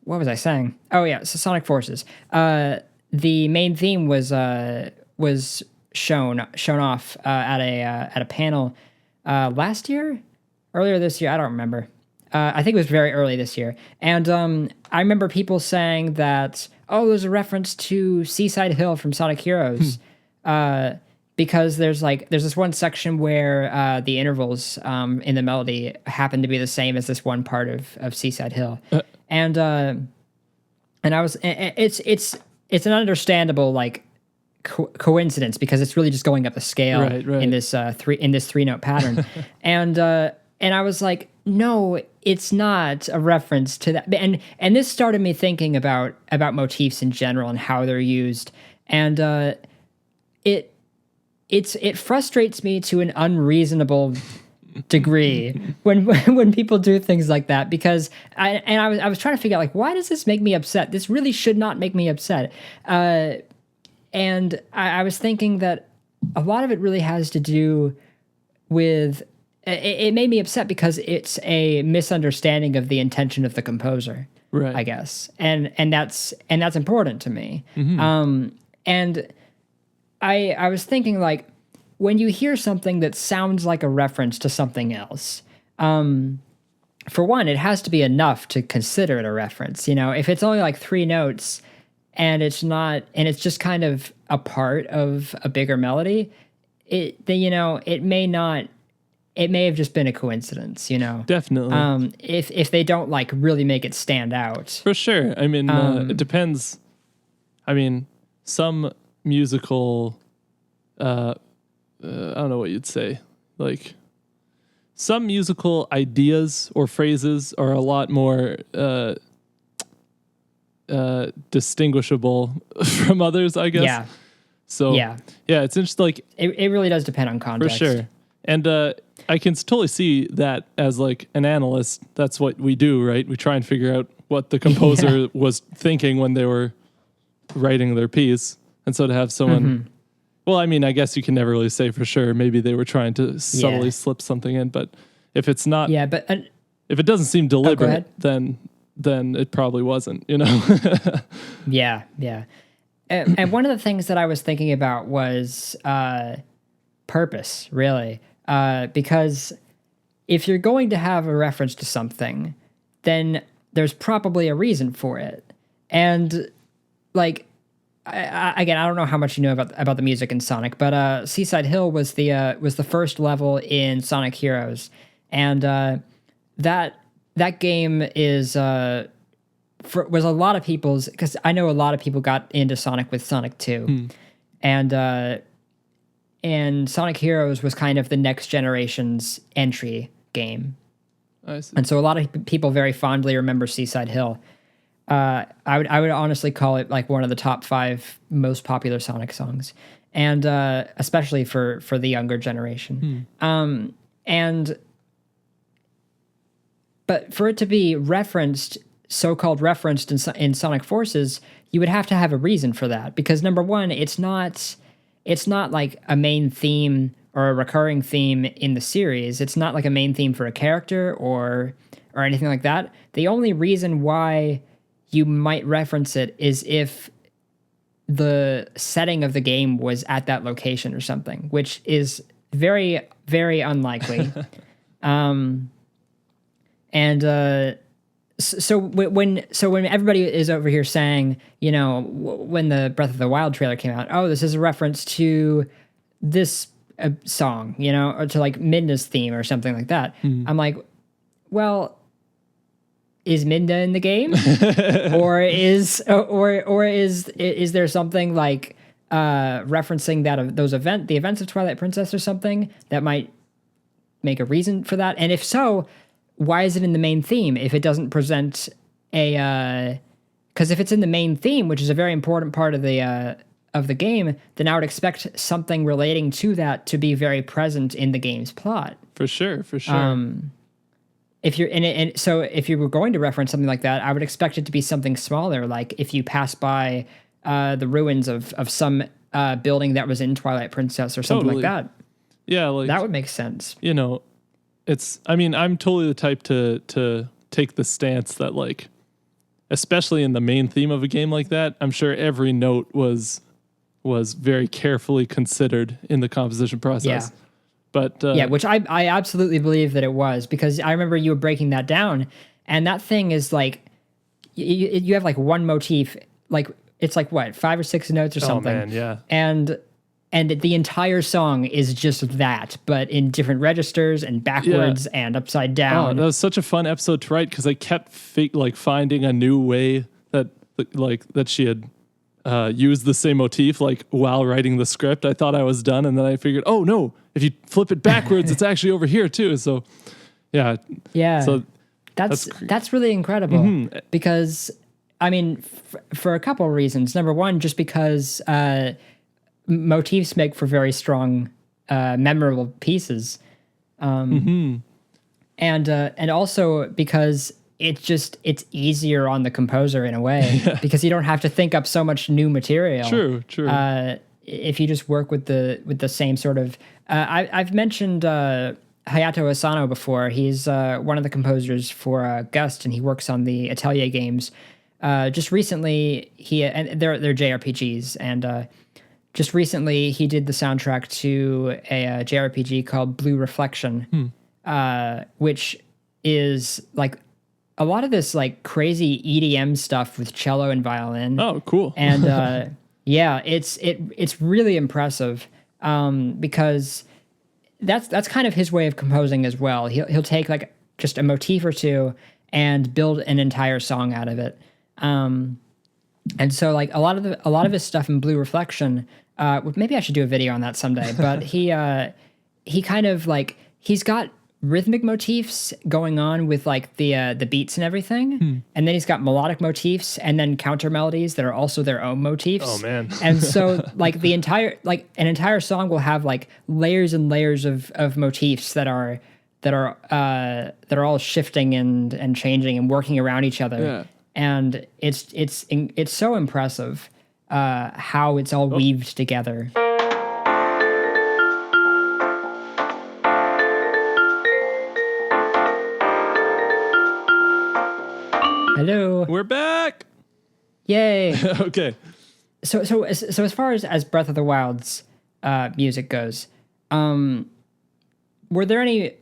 [SPEAKER 1] what was I saying? Oh yeah, so Sonic Forces. The main theme was shown off at a panel earlier this year. I don't remember. I think it was very early this year. And I remember people saying that, oh, there's a reference to Seaside Hill from Sonic Heroes. Because there's this one section where the intervals in the melody happen to be the same as this one part of Seaside Hill. And I was, it's an understandable like coincidence because it's really just going up the scale in this three note pattern. And I was like, no, it's not a reference to that. And this started me thinking about motifs in general and how they're used. And it frustrates me to an unreasonable degree when people do things like that, because I was trying to figure out like, why does this make me upset? This really should not make me upset. And I was thinking that a lot of it really has to do with it made me upset because it's a misunderstanding of the intention of the composer,
[SPEAKER 2] right?
[SPEAKER 1] I guess, and that's important to me.
[SPEAKER 2] Mm-hmm.
[SPEAKER 1] And I was thinking like, when you hear something that sounds like a reference to something else, for one, it has to be enough to consider it a reference. You know, if it's only like three notes and it's not, and it's just kind of a part of a bigger melody, it may have just been a coincidence, you know.
[SPEAKER 2] Definitely.
[SPEAKER 1] If they don't like really make it stand out.
[SPEAKER 2] For sure. I mean, it depends. I mean, some musical, I don't know what you'd say. Like, some musical ideas or phrases are a lot more distinguishable from others, I guess.
[SPEAKER 1] Yeah.
[SPEAKER 2] So yeah, it's interesting. Like,
[SPEAKER 1] it really does depend on context.
[SPEAKER 2] For sure. And I can totally see that as like an analyst. That's what we do, right? We try and figure out what the composer was thinking when they were writing their piece. And so to have someone, well, I mean, I guess you can never really say for sure. Maybe they were trying to subtly slip something in, but if it's not,
[SPEAKER 1] but
[SPEAKER 2] if it doesn't seem deliberate, then it probably wasn't, you know?
[SPEAKER 1] Yeah. And one of the things that I was thinking about was purpose, really. Because if you're going to have a reference to something, then there's probably a reason for it. And like, I don't know how much you know about the music in Sonic, but Seaside Hill was the first level in Sonic Heroes, and that game is was a lot of people's, because I know a lot of people got into Sonic with Sonic 2. And Sonic Heroes was kind of the next generation's entry game.
[SPEAKER 2] I see.
[SPEAKER 1] And so a lot of people very fondly remember Seaside Hill. I would honestly call it like one of the top 5 most popular Sonic songs, and especially for the younger generation. But for it to be referenced, so-called referenced in Sonic Forces, you would have to have a reason for that, because number one, it's not like a main theme or a recurring theme in the series. It's not like a main theme for a character or anything like that. The only reason why you might reference it is if the setting of the game was at that location or something, which is very, very unlikely. So when everybody is over here saying, when the Breath of the Wild trailer came out, oh, this is a reference to this song, or to like Midna's theme or something like that. I'm like, well, is Midna in the game, or is there something like referencing the events of Twilight Princess or something that might make a reason for that? And if so, why is it in the main theme if it doesn't present because if it's in the main theme, which is a very important part of the game, then I would expect something relating to that to be very present in the game's plot.
[SPEAKER 2] For sure.
[SPEAKER 1] If you're in it, and so if you were going to reference something like that, I would expect it to be something smaller, like if you pass by the ruins of some building that was in Twilight Princess or something like that.
[SPEAKER 2] Yeah, like
[SPEAKER 1] that would make sense.
[SPEAKER 2] I'm totally the type to take the stance that, like, especially in the main theme of a game like that, I'm sure every note was very carefully considered in the composition process.
[SPEAKER 1] Yeah.
[SPEAKER 2] But
[SPEAKER 1] which I absolutely believe that it was, because I remember you were breaking that down, and that thing is like you have like one motif, like it's like what, 5 or 6 notes or something.
[SPEAKER 2] Oh man, yeah.
[SPEAKER 1] And the entire song is just that, but in different registers and backwards and upside down.
[SPEAKER 2] Oh, that was such a fun episode to write, because I kept finding a new way that she had used the same motif while writing the script. I thought I was done, and then I figured, oh no, if you flip it backwards, it's actually over here too. So yeah. So
[SPEAKER 1] that's really incredible, because I mean, for a couple of reasons. Number one, just because motifs make for very strong, memorable pieces, and also because it's easier on the composer in a way, because you don't have to think up so much new material.
[SPEAKER 2] True.
[SPEAKER 1] If you just work with the same sort of, I've mentioned Hayato Asano before. He's one of the composers for Gust, and he works on the Atelier games. Just recently, they're JRPGs, and just recently he did the soundtrack to a JRPG called Blue Reflection, which is like a lot of this like crazy EDM stuff with cello and violin.
[SPEAKER 2] Oh, cool.
[SPEAKER 1] And it's really impressive, because that's kind of his way of composing as well. He'll take like just a motif or two and build an entire song out of it. And so like a lot of his stuff in Blue Reflection, maybe I should do a video on that someday, but he kind of like, he's got rhythmic motifs going on with like the beats and everything, and then he's got melodic motifs and then counter melodies that are also their own motifs.
[SPEAKER 2] Oh man.
[SPEAKER 1] And so like an entire song will have like layers and layers of motifs that are all shifting and changing and working around each other.
[SPEAKER 2] Yeah.
[SPEAKER 1] And it's so impressive how it's all weaved together. Hello.
[SPEAKER 2] We're back.
[SPEAKER 1] Yay.
[SPEAKER 2] Okay.
[SPEAKER 1] So as far as Breath of the Wild's music goes, were there any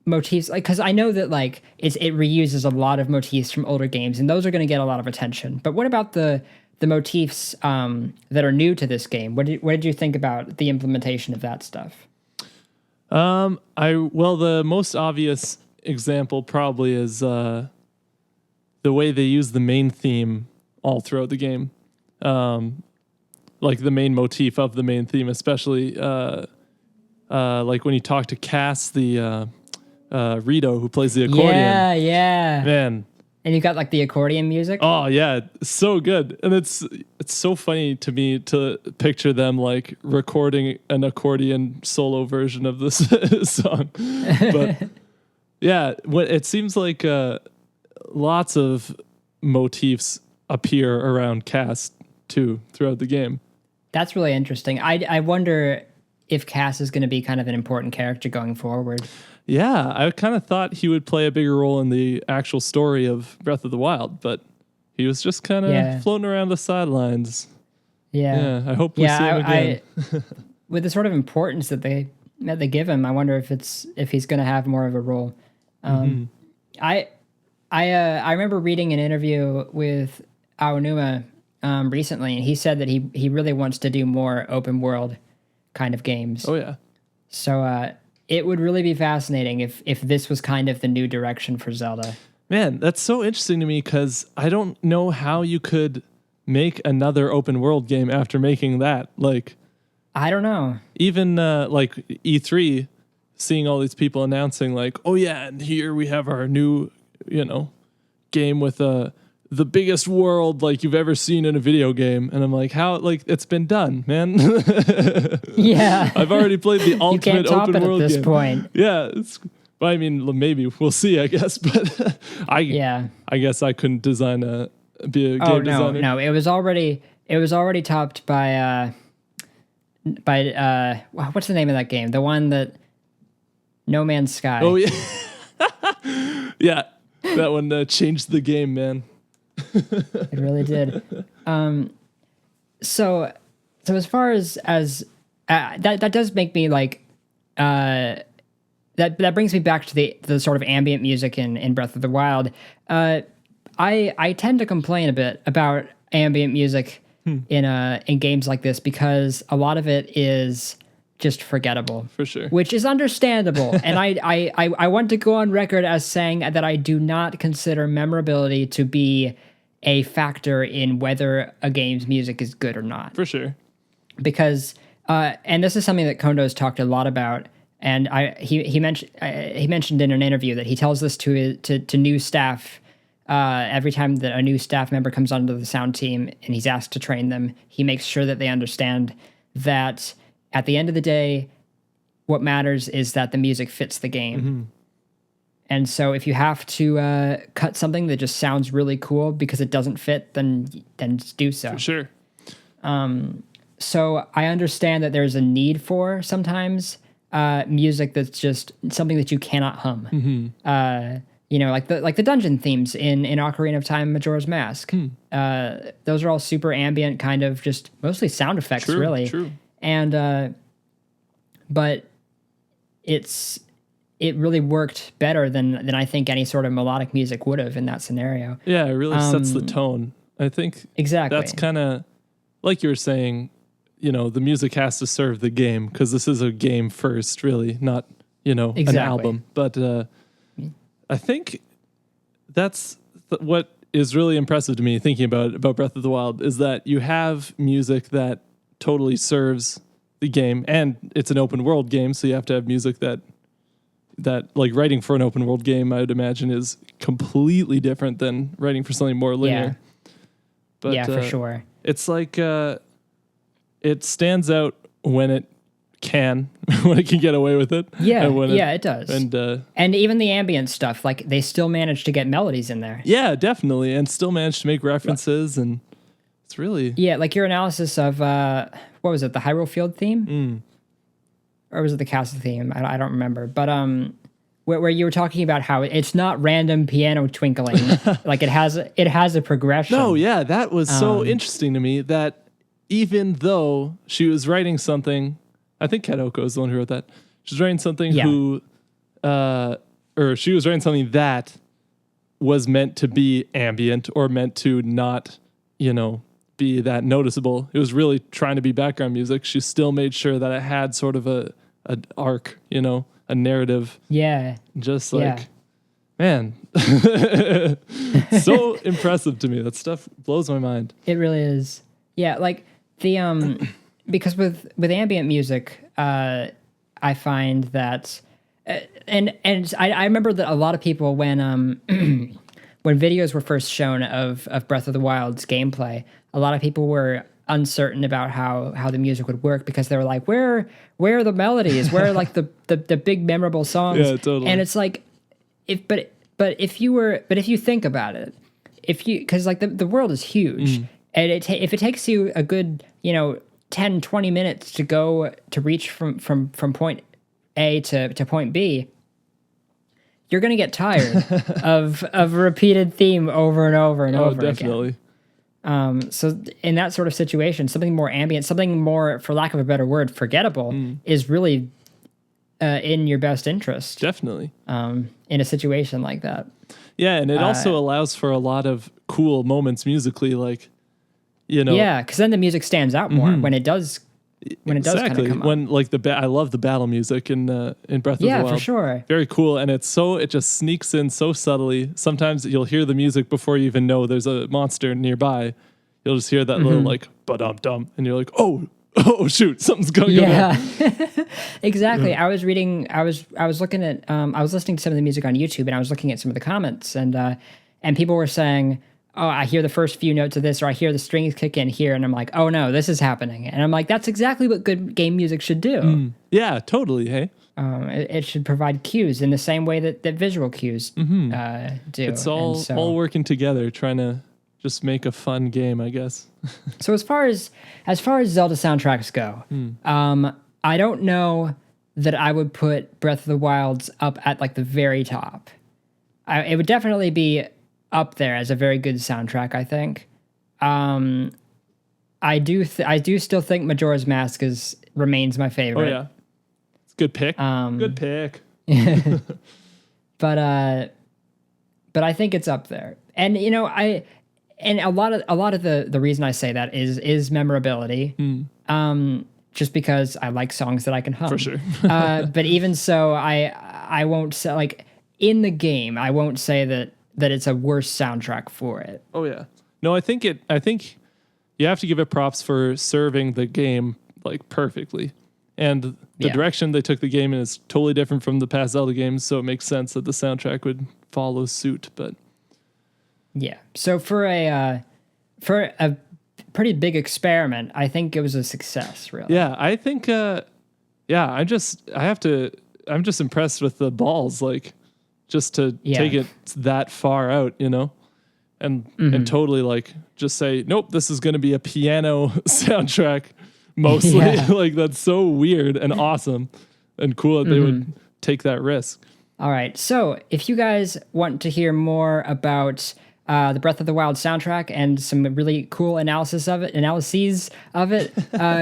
[SPEAKER 1] motifs, like, because I know that like it reuses a lot of motifs from older games, and those are going to get a lot of attention. But what about the motifs that are new to this game? What did you think about the implementation of that stuff?
[SPEAKER 2] The most obvious example probably is the way they use the main theme all throughout the game. Like the main motif of the main theme, especially like when you talk to Cass, the Rito, who plays the accordion.
[SPEAKER 1] Yeah.
[SPEAKER 2] Man.
[SPEAKER 1] And you got like the accordion music.
[SPEAKER 2] Oh yeah, so good. And it's so funny to me to picture them like recording an accordion solo version of this song. But yeah, it seems like lots of motifs appear around Cass too throughout the game.
[SPEAKER 1] That's really interesting. I wonder if Cass is going to be kind of an important character going forward.
[SPEAKER 2] Yeah, I kind of thought he would play a bigger role in the actual story of Breath of the Wild, but he was just kind of floating around the sidelines. Yeah, I hope we see him again.
[SPEAKER 1] With the sort of importance that they give him, I wonder if he's going to have more of a role. I remember reading an interview with Aonuma recently, and he said that he really wants to do more open world kind of games.
[SPEAKER 2] Oh yeah.
[SPEAKER 1] So it would really be fascinating if this was kind of the new direction for Zelda.
[SPEAKER 2] Man, that's so interesting to me because I don't know how you could make another open world game after making that. Like,
[SPEAKER 1] I don't know.
[SPEAKER 2] Even like E3, seeing all these people announcing like, oh yeah, and here we have our new, game with the biggest world like you've ever seen in a video game. And I'm like, how? Like, it's been done, man.
[SPEAKER 1] Yeah.
[SPEAKER 2] I've already played the ultimate open world
[SPEAKER 1] at this
[SPEAKER 2] game.
[SPEAKER 1] Point.
[SPEAKER 2] Yeah. I mean, maybe we'll see, I guess. But I guess I couldn't be a game designer.
[SPEAKER 1] No. It was already topped by what's the name of that game? The one that No Man's Sky.
[SPEAKER 2] Oh yeah. Yeah. That one changed the game, man.
[SPEAKER 1] It really did. So as far as that does make me like that brings me back to the sort of ambient music in Breath of the Wild. I tend to complain a bit about ambient music in games like this because a lot of it is just forgettable.
[SPEAKER 2] For sure.
[SPEAKER 1] Which is understandable. And I want to go on record as saying that I do not consider memorability to be a factor in whether a game's music is good or not.
[SPEAKER 2] For sure.
[SPEAKER 1] Because, and this is something that Kondo's talked a lot about, and he mentioned in an interview that he tells this to new staff every time that a new staff member comes onto the sound team and he's asked to train them. He makes sure that they understand that at the end of the day, what matters is that the music fits the game. Mm-hmm. And so if you have to cut something that just sounds really cool because it doesn't fit, then do so.
[SPEAKER 2] For sure.
[SPEAKER 1] So I understand that there's a need for sometimes music that's just something that you cannot hum. Mm-hmm. Like the dungeon themes in Ocarina of Time, Majora's Mask. Those are all super ambient, kind of just mostly sound effects, really.
[SPEAKER 2] True.
[SPEAKER 1] And but it really worked better than I think any sort of melodic music would have in that scenario.
[SPEAKER 2] Yeah, it really sets the tone. I think
[SPEAKER 1] exactly
[SPEAKER 2] that's kind of like you were saying. The music has to serve the game because this is a game first, really, not exactly. An album. But I think that's what is really impressive to me thinking about Breath of the Wild is that you have music that totally serves the game, and it's an open world game, so you have to have music that like writing for an open world game, I would imagine, is completely different than writing for something more linear.
[SPEAKER 1] But for sure.
[SPEAKER 2] It's like it stands out when it can get away with it.
[SPEAKER 1] Yeah, it does.
[SPEAKER 2] And
[SPEAKER 1] even the ambient stuff, like they still manage to get melodies in there.
[SPEAKER 2] Yeah, definitely, and still manage to make references, and it's really
[SPEAKER 1] like your analysis of what was it, the Hyrule Field theme, or was it the castle theme? I don't remember, but where you were talking about how it's not random piano twinkling, like it has a progression.
[SPEAKER 2] No, yeah, that was so interesting to me that. Even though she was writing something, I think Kadoko is the one who wrote that. She was writing something she was writing something that was meant to be ambient or meant to not, be that noticeable. It was really trying to be background music. She still made sure that it had sort of an arc, a narrative.
[SPEAKER 1] Yeah.
[SPEAKER 2] Just like Man, so impressive to me. That stuff blows my mind.
[SPEAKER 1] It really is. Yeah, like the because with ambient music, I find that, and I remember that a lot of people when when videos were first shown of Breath of the Wild's gameplay, a lot of people were uncertain about how the music would work because they were like, where are the melodies? Where are like the big memorable songs?
[SPEAKER 2] Yeah, totally.
[SPEAKER 1] And it's like, if you think about it, because like the world is huge, and if it takes you a good 10, 20 minutes to reach from point A to point B, you're gonna get tired of a repeated theme over and over and over
[SPEAKER 2] definitely.
[SPEAKER 1] again. So in that sort of situation, something more ambient, something more, for lack of a better word, forgettable, is really in your best interest.
[SPEAKER 2] Definitely.
[SPEAKER 1] In a situation like that.
[SPEAKER 2] Yeah, and it also allows for a lot of cool moments musically, like,
[SPEAKER 1] Yeah, because then the music stands out more when it does. When it does kind of come up.
[SPEAKER 2] When like I love the battle music in Breath of the Wild.
[SPEAKER 1] Yeah, for sure.
[SPEAKER 2] Very cool, and it just sneaks in so subtly. Sometimes you'll hear the music before you even know there's a monster nearby. You'll just hear that little like ba-dum-dum, and you're like, oh shoot, something's going on.
[SPEAKER 1] Yeah, exactly. Yeah. I was looking at I was listening to some of the music on YouTube, and I was looking at some of the comments, and people were saying, oh, I hear the first few notes of this, or I hear the strings kick in here, and I'm like, oh no, this is happening. And I'm like, that's exactly what good game music should do.
[SPEAKER 2] Yeah, totally. Hey,
[SPEAKER 1] it should provide cues in the same way that visual cues do.
[SPEAKER 2] It's all working together, trying to just make a fun game, I guess.
[SPEAKER 1] So as far as Zelda soundtracks go, I don't know that I would put Breath of the Wild's up at like the very top. It would definitely be up there as a very good soundtrack, I think. I do still think Majora's Mask remains my favorite.
[SPEAKER 2] Oh yeah, it's a good pick. Good pick.
[SPEAKER 1] But I think it's up there, and a lot of the reason I say that is memorability. Just because I like songs that I can hum.
[SPEAKER 2] For sure.
[SPEAKER 1] But even so, I won't say, like, in the game, I won't say that it's a worse soundtrack for it.
[SPEAKER 2] Oh yeah. No, I think you have to give it props for serving the game like perfectly. And the direction they took the game in is totally different from the past Zelda games, so it makes sense that the soundtrack would follow suit, but
[SPEAKER 1] yeah. So for a pretty big experiment, I think it was a success, really.
[SPEAKER 2] Yeah, I think I'm just impressed with the balls, like, just to take it that far out, and totally like just say, nope, this is going to be a piano soundtrack mostly. Like, that's so weird and awesome and cool that they would take that risk.
[SPEAKER 1] All right. So if you guys want to hear more about the Breath of the Wild soundtrack and some really cool analyses of it,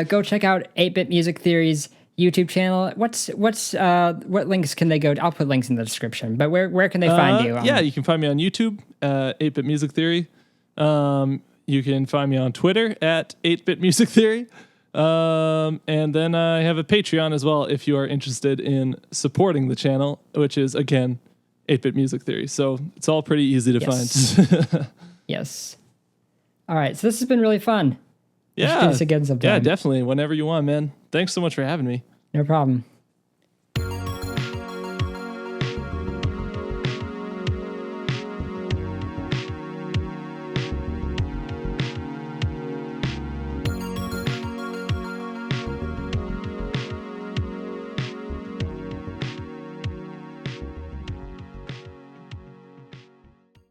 [SPEAKER 1] go check out 8-Bit Music Theory's YouTube channel. What links can they go to? I'll put links in the description, but where can they find you?
[SPEAKER 2] Yeah, you can find me on YouTube, 8-Bit Music Theory. You can find me on Twitter at 8-Bit Music Theory. And then I have a Patreon as well if you are interested in supporting the channel, which is, again, 8-Bit Music Theory. So it's all pretty easy to find.
[SPEAKER 1] Yes. All right. So this has been really fun.
[SPEAKER 2] Yeah.
[SPEAKER 1] Let's do this again sometime.
[SPEAKER 2] Yeah, definitely. Whenever you want, man. Thanks so much for having me.
[SPEAKER 1] No problem.